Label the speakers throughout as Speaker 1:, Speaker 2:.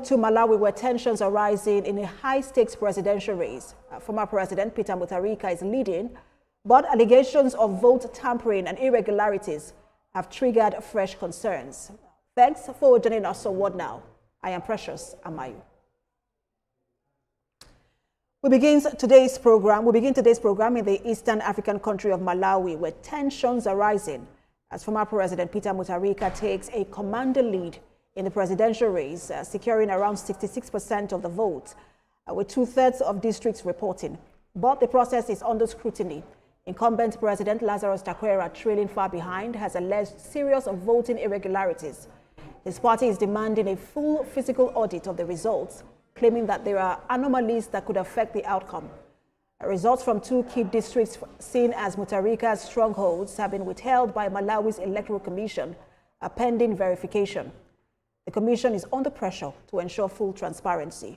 Speaker 1: To Malawi, where tensions are rising in a high-stakes presidential race. Former President Peter Mutharika is leading, but allegations of vote tampering and irregularities have triggered fresh concerns. Thanks for joining us on What Now. I am Precious Amayu. We begin today's program in the Eastern African country of Malawi, where tensions are rising as former President Peter Mutharika takes a commanding lead in the presidential race, securing around 66% of the vote, with 2/3 of districts reporting. But the process is under scrutiny. Incumbent President Lazarus Chakwera, trailing far behind, has alleged serious voting irregularities. His party is demanding a full physical audit of the results, claiming that there are anomalies that could affect the outcome. Results from 2 key districts seen as Mutharika's strongholds have been withheld by Malawi's Electoral Commission, pending verification. The commission is under pressure to ensure full transparency.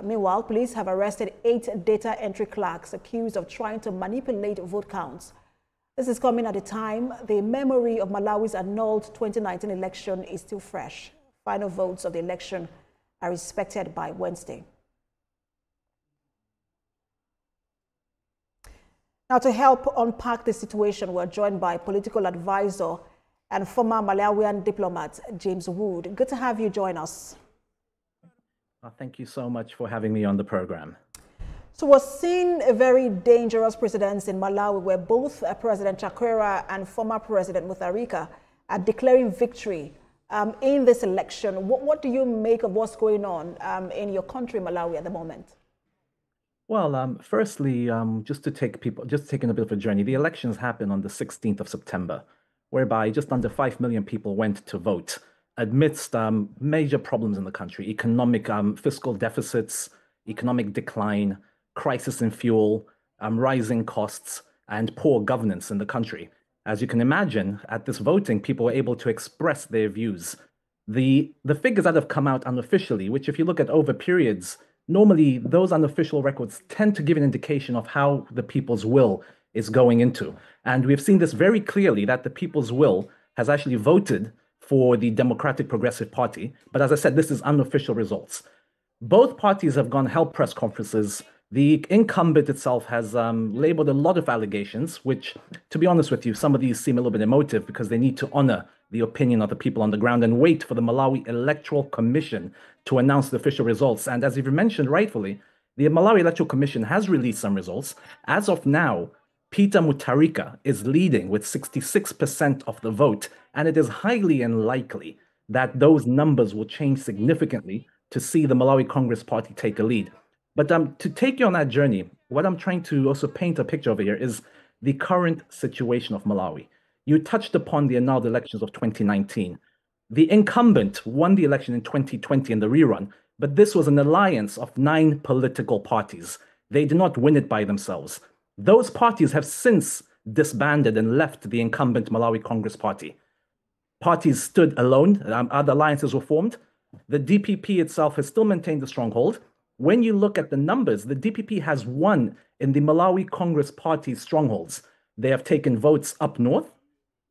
Speaker 1: Meanwhile, police have arrested 8 data entry clerks accused of trying to manipulate vote counts. This is coming at a time the memory of Malawi's annulled 2019 election is still fresh. Final votes of the election are expected by Wednesday. Now, to help unpack the situation, we're joined by political advisor and former Malawian diplomat, James Wood. Good to have you join us.
Speaker 2: Thank you so much for having me on the program.
Speaker 1: So we're seeing a very dangerous precedent in Malawi where both President Chakwera and former President Mutharika are declaring victory in this election. What do you make of what's going on in your country, Malawi, at the moment?
Speaker 2: Well, firstly, just taking a bit of a journey, the elections happened on the 16th of September, whereby just under 5 million people went to vote amidst major problems in the country: economic fiscal deficits, economic decline, crisis in fuel, rising costs, and poor governance in the country. As you can imagine, at this voting, people were able to express their views. The figures that have come out unofficially, which if you look at over periods, normally those unofficial records tend to give an indication of how the people's will is going into. And we've seen this very clearly, that the people's will has actually voted for the Democratic Progressive Party. But as I said, this is unofficial results. Both parties have held press conferences. The incumbent itself has labeled a lot of allegations, which, to be honest with you, some of these seem a little bit emotive because they need to honor the opinion of the people on the ground and wait for the Malawi Electoral Commission to announce the official results. And as you've mentioned rightfully, the Malawi Electoral Commission has released some results. As of now, Peter Mutharika is leading with 66% of the vote, and it is highly unlikely that those numbers will change significantly to see the Malawi Congress Party take a lead. But to take you on that journey, what I'm trying to also paint a picture over here is the current situation of Malawi. You touched upon the annulled elections of 2019. The incumbent won the election in 2020 in the rerun, but this was an alliance of 9 political parties. They did not win it by themselves. Those parties have since disbanded and left the incumbent Malawi Congress Party. Parties stood alone, other alliances were formed. The DPP itself has still maintained a stronghold. When you look at the numbers, the DPP has won in the Malawi Congress Party's strongholds. They have taken votes up north.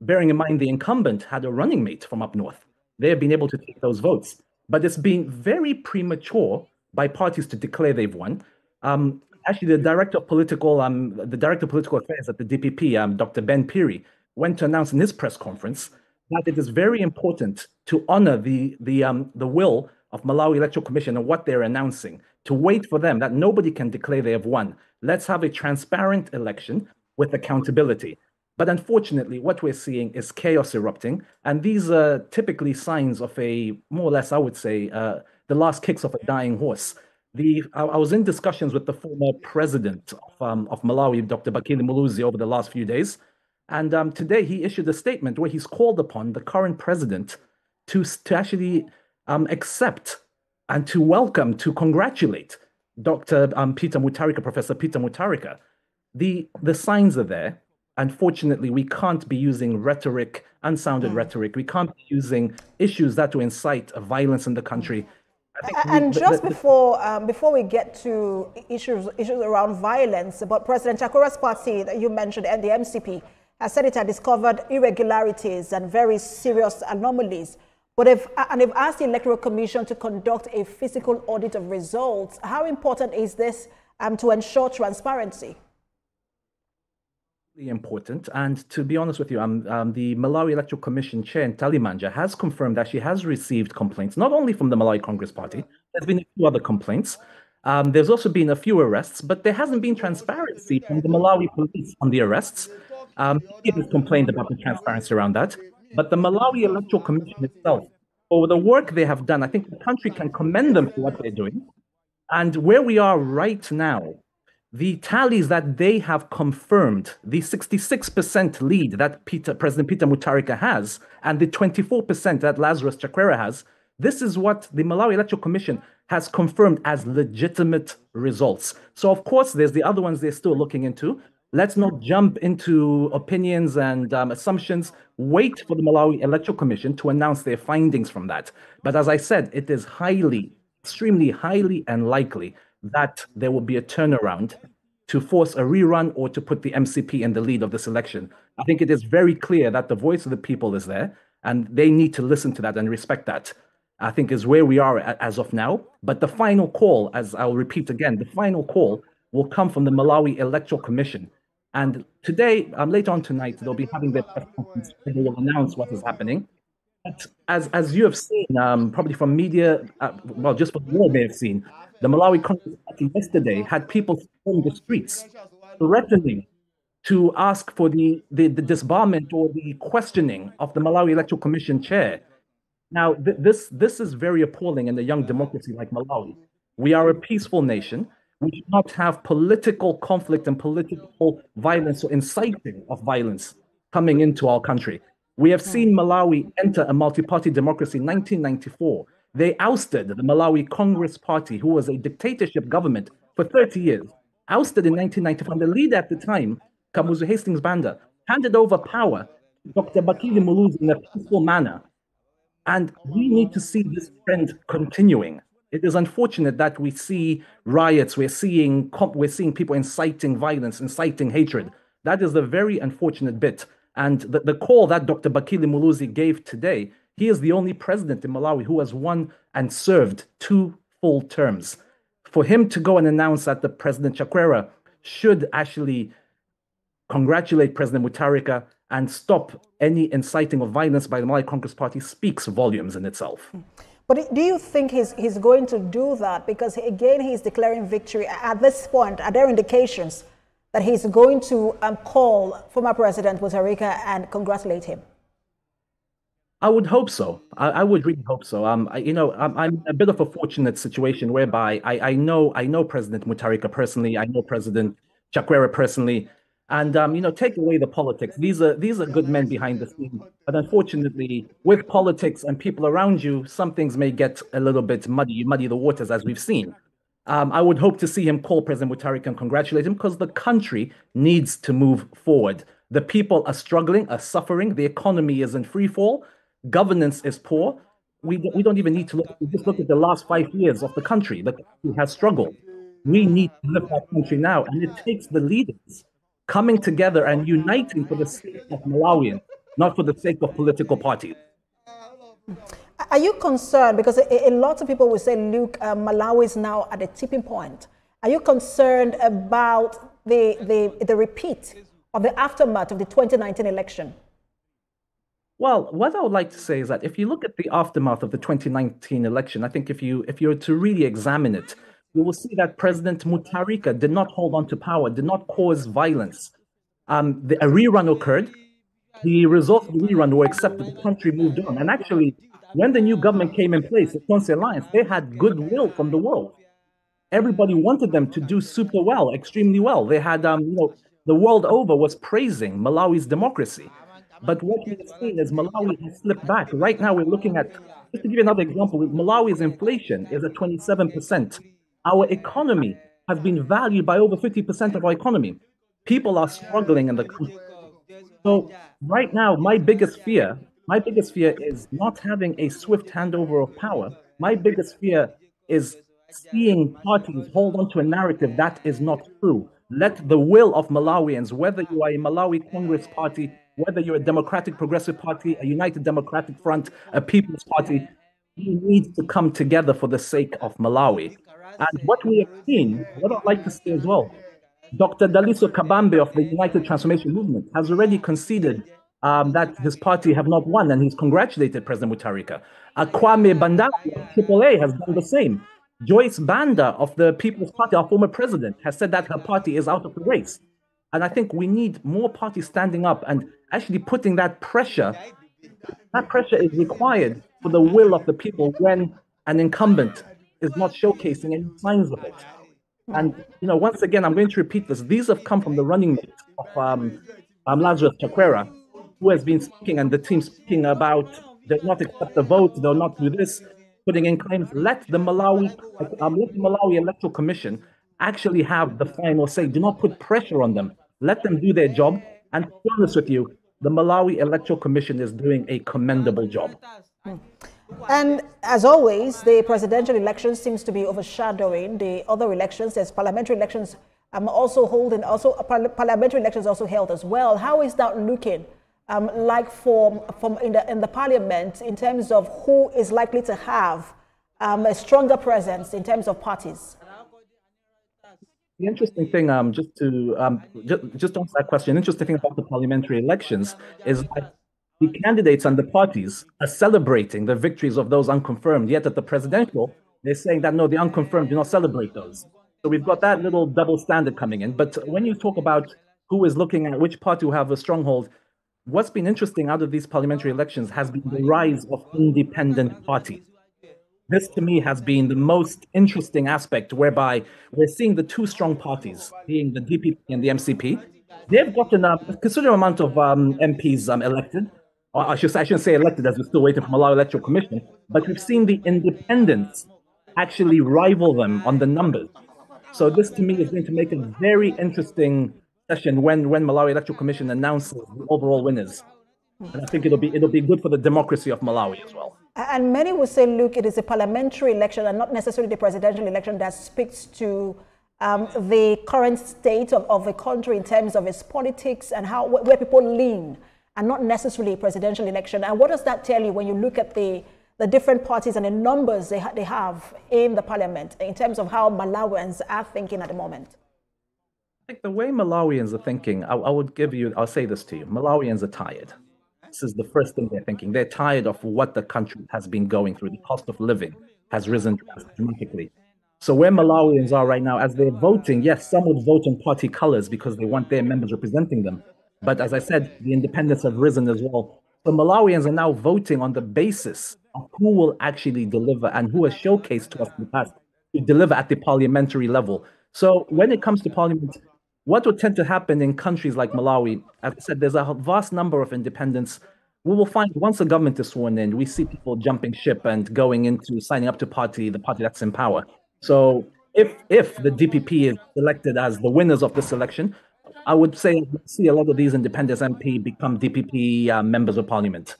Speaker 2: Bearing in mind the incumbent had a running mate from up north. They have been able to take those votes. But it's been very premature by parties to declare they've won. Actually, the director of political affairs at the DPP, Dr. Ben Piri, went to announce in his press conference that it is very important to honor the will of Malawi Electoral Commission and what they're announcing, to wait for them, that nobody can declare they have won. Let's have a transparent election with accountability. But unfortunately, what we're seeing is chaos erupting, and these are typically signs of a, more or less, I would say, the last kicks of a dying horse. I was in discussions with the former president of Malawi, Dr. Bakili Muluzi, over the last few days, and today he issued a statement where he's called upon the current president to actually accept and to welcome, to congratulate Dr. Peter Mutharika, Professor Peter Mutharika. The signs are there. Unfortunately, we can't be using rhetoric, unsounded rhetoric. We can't be using issues that will incite violence in the country.
Speaker 1: And just before we get to issues around violence, but President Chakwera's party that you mentioned, and the MCP, has said it had discovered irregularities and very serious anomalies. But they've asked the Electoral Commission to conduct a physical audit of results. How important is this to ensure transparency?
Speaker 2: Important. And to be honest with you, the Malawi Electoral Commission Chair, Talimanja, has confirmed that she has received complaints, not only from the Malawi Congress Party. There's been a few other complaints. There's also been a few arrests, but there hasn't been transparency from the Malawi police on the arrests. He has complained about the transparency around that. But the Malawi Electoral Commission itself, for the work they have done, I think the country can commend them for what they're doing. And where we are right now, the tallies that they have confirmed, the 66% lead that President Peter Mutharika has, and the 24% that Lazarus Chakwera has, this is what the Malawi Electoral Commission has confirmed as legitimate results. So, of course, there's the other ones they're still looking into. Let's not jump into opinions and assumptions. Wait for the Malawi Electoral Commission to announce their findings from that. But as I said, it is extremely highly unlikely that there will be a turnaround to force a rerun or to put the MCP in the lead of this election. I think it is very clear that the voice of the people is there, and they need to listen to that and respect that. I think is where we are as of now. But the final call, as I'll repeat again, the final call will come from the Malawi Electoral Commission. And today, later on tonight, they'll be having their press conference where they will announce what is happening. But as you have seen, probably from media, well, just what you may have seen, the Malawi Congress Party yesterday had people storm the streets, threatening to ask for the disbarment or the questioning of the Malawi Electoral Commission chair. Now, this is very appalling in a young democracy like Malawi. We are a peaceful nation. We should not have political conflict and political violence or inciting of violence coming into our country. We have seen Malawi enter a multi-party democracy in 1994. They ousted the Malawi Congress Party, who was a dictatorship government for 30 years, ousted in 1994. And the leader at the time, Kamuzu Hastings Banda, handed over power to Dr. Bakili Muluzi in a peaceful manner. And we need to see this trend continuing. It is unfortunate that we see riots, we're seeing people inciting violence, inciting hatred. That is the very unfortunate bit. And the call that Dr. Bakili Muluzi gave today, he is the only president in Malawi who has won and served 2 full terms. For him to go and announce that the President Chakwera should actually congratulate President Mutharika and stop any inciting of violence by the Malawi Congress Party speaks volumes in itself.
Speaker 1: But do you think he's going to do that? Because again, he's declaring victory. At this point, are there indications that he's going to call former President Mutharika and congratulate him?
Speaker 2: I would hope so. I would really hope so. I'm a bit of a fortunate situation whereby I know President Mutharika personally. I know President Chakwera personally. And take away the politics. These are good men behind the scenes. But unfortunately, with politics and people around you, some things may get a little bit muddy the waters, as we've seen. I would hope to see him call President Mutharika and congratulate him, because the country needs to move forward. The people are struggling, are suffering. The economy is in free fall. Governance is poor. We don't even need to just look at the last 5 years of the country. The country has struggled. We need to lift our country now, and it takes the leaders coming together and uniting for the sake of Malawians, not for the sake of political parties.
Speaker 1: Are you concerned? Because a lot of people will say, look, Malawi is now at a tipping point. Are you concerned about the repeat of the aftermath of the 2019 election?
Speaker 2: Well, what I would like to say is that if you look at the aftermath of the 2019 election, I think if you were to really examine it, you will see that President Mutharika did not hold on to power, did not cause violence. A rerun occurred. The results of the rerun were accepted. The country moved on. And actually, when the new government came in place, the Conce Alliance, they had goodwill from the world. Everybody wanted them to do super well, extremely well. They had, the world over was praising Malawi's democracy. But what we've seen is Malawi has slipped back. Right now, we're looking at, just to give you another example, Malawi's inflation is at 27%. Our economy has been valued by over 50% of our economy. People are struggling in the country. So right now, my biggest fear is not having a swift handover of power. My biggest fear is seeing parties hold on to a narrative that is not true. Let the will of Malawians, whether you are a Malawi Congress Party, whether you're a Democratic Progressive Party, a United Democratic Front, a People's Party, we need to come together for the sake of Malawi. And what we have seen, what I'd like to say as well, Dr. Daliso Kabambe of the United Transformation Movement has already conceded that his party have not won, and he's congratulated President Mutharika. Kwame Bandari of AAA has done the same. Joyce Banda of the People's Party, our former president, has said that her party is out of the race. And I think we need more parties standing up and actually putting that pressure. That pressure is required for the will of the people when an incumbent is not showcasing any signs of it. And, once again, I'm going to repeat this. These have come from the running mate of Lazarus Chakwera, who has been speaking, and the team speaking about they'll not accept the vote, they'll not do this, putting in claims. Let the Malawi Electoral Commission actually have the final say. Do not put pressure on them. Let them do their job. And to be honest with you, the Malawi Electoral Commission is doing a commendable job.
Speaker 1: And as always, the presidential election seems to be overshadowing the other elections. There's parliamentary elections parliamentary elections also held as well. How is that looking like in the parliament in terms of who is likely to have a stronger presence in terms of parties?
Speaker 2: The interesting thing, just to answer that question, interesting thing about the parliamentary elections is that the candidates and the parties are celebrating the victories of those unconfirmed. Yet at the presidential, they're saying that no, the unconfirmed do not celebrate those. So we've got that little double standard coming in. But when you talk about who is looking at which party will have a stronghold, what's been interesting out of these parliamentary elections has been the rise of independent parties. This, to me, has been the most interesting aspect, whereby we're seeing the two strong parties, being the DPP and the MCP. They've gotten a considerable amount of MPs elected. Or I shouldn't say elected, as we're still waiting for Malawi Electoral Commission. But we've seen the independents actually rival them on the numbers. So this, to me, is going to make a very interesting session when Malawi Electoral Commission announces the overall winners. And I think it'll be good for the democracy of Malawi as well.
Speaker 1: And many will say, look, it is a parliamentary election and not necessarily the presidential election that speaks to the current state of the country in terms of its politics and where people lean, and not necessarily a presidential election. And what does that tell you when you look at the different parties and the numbers they have in the parliament in terms of how Malawians are thinking at the moment?
Speaker 2: I think the way Malawians are thinking, I'll say this to you. Malawians are tired. This is the first thing they're thinking. They're tired of what the country has been going through. The cost of living has risen dramatically. So where Malawians are right now, as they're voting, yes, some would vote on party colors because they want their members representing them. But as I said, the independents have risen as well. So Malawians are now voting on the basis of who will actually deliver and who has showcased to us in the past to deliver at the parliamentary level. So when it comes to parliament, what would tend to happen in countries like Malawi, as I said, there's a vast number of independents. We will find once the government is sworn in, we see people jumping ship and going into signing up to the party that's in power. So if the DPP is elected as the winners of this election, I would say we'll see a lot of these independents MP become DPP members of parliament.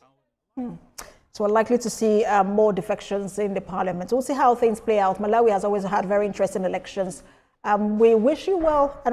Speaker 1: So we're likely to see more defections in the parliament. We'll see how things play out. Malawi has always had very interesting elections. We wish you well. And